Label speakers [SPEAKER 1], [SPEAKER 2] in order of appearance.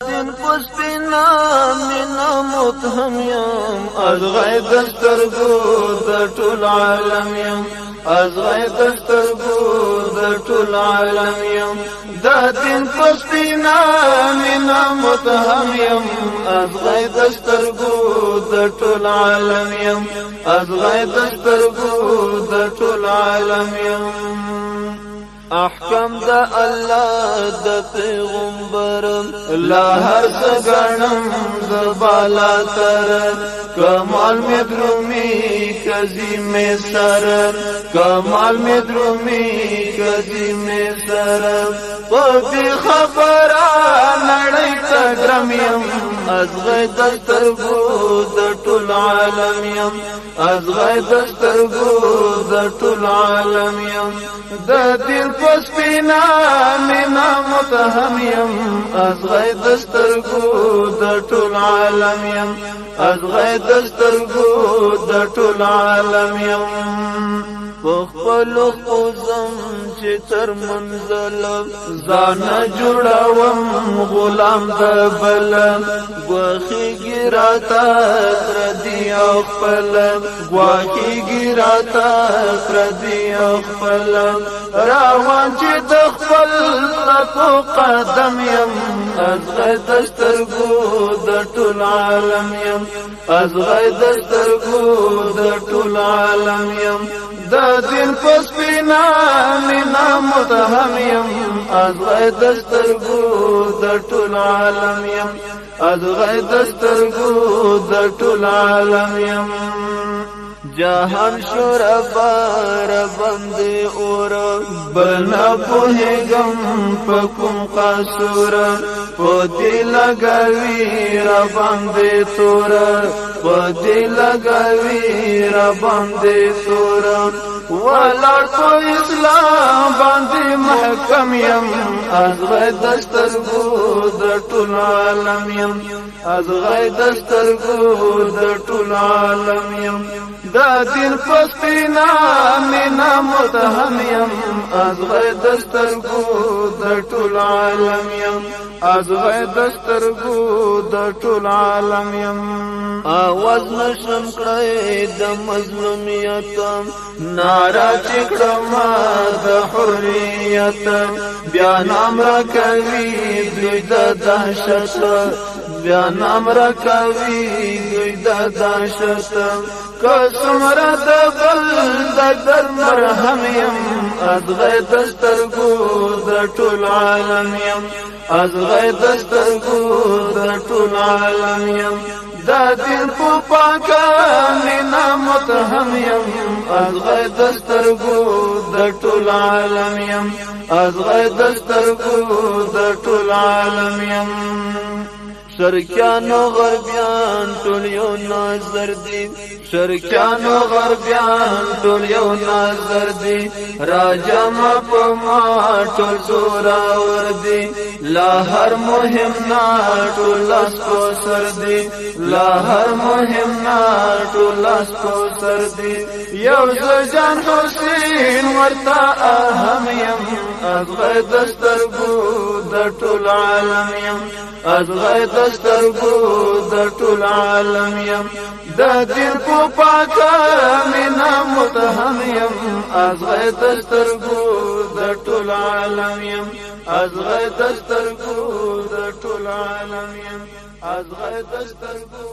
[SPEAKER 1] دین پسپینا مینا متهم یم از غی دسترگو در طول عالم یم از غی دسترگو در طول عالم یم دا دین پسپینا مینا متهم یم از غی دسترگو در طول عالم یم از غی دسترگو در طول عالم یم احکم دا الله د پیغمبر لا هر سګنم د بالا تر کمال می درومی کزی می سر کمال می درومی کزی می سر پدی خبره نړۍ ته ګرم یم از غی دسترګو د ټول عالم یم از غی دسترګو د ټول عالم یم د دل پسپینا مینا متهم یم از غی دسترګو د ټول عالم یم از غی دسترګو د ټول عالم یم خپل خوزم چې تر منزل ځان جوړوم غلام د بل غوخي ګراتا تر دی خپل غوخي ګراتا تر دی خپل راوان چې د خپل په قدم یم از غی دسترګو د ټول عالم یم از غی دسترګو د ټول عالم یم د دین پسپینا مینا متهم یم از غی دسترګو د ټول عالم یم از غی دسترګو د ټول عالم یم جهان شور بار بند اور بنا پوهیگم پکم قصور پودی لگوی را بند تور پودی لگوی را بند تور ولار تو اسلام باندې محکم یم از غی دسترګو د ټول عالم یم از غی دسترګو د ټول عالم یم دا دین پسپینا مینا متهم یم از غی دسترګو د ټول عالم یم از غی دسترګو د ټول عالم یم आवाज نشم کړی د مظلومیت نارا چکړم د حریت بیا نام را کوي دوی د دهشت بیا نام را کوي دوی د دهشت کسمره د بل د در مرهم یم از غی دسترګو د ټول عالم یم از غی دسترګو د ټول عالم یم دا دین په پاکه مینا متهم یم از غی دسترګو د ټول عالم یم از غی دسترګو د ټول عالم یم شرکیانو غربیان ټول یو نظر دی شرکیانو غربیان ټول یو نظر دی راجم په ما ټول زورا ور دی لا هر مهم نا ټول لاس کو سر دی لا هر مهم نا ټول لاس کو سر دی یو ځان حسین ورتا اهم یم از غی دسترګو د ټول عالم یم از غی دسترګو د ټول عالم یم د دین په پاکه مینا متهم یم از غی دسترګو د ټول عالم یم از غی دسترګو د ټول عالم یم از غی دسترګو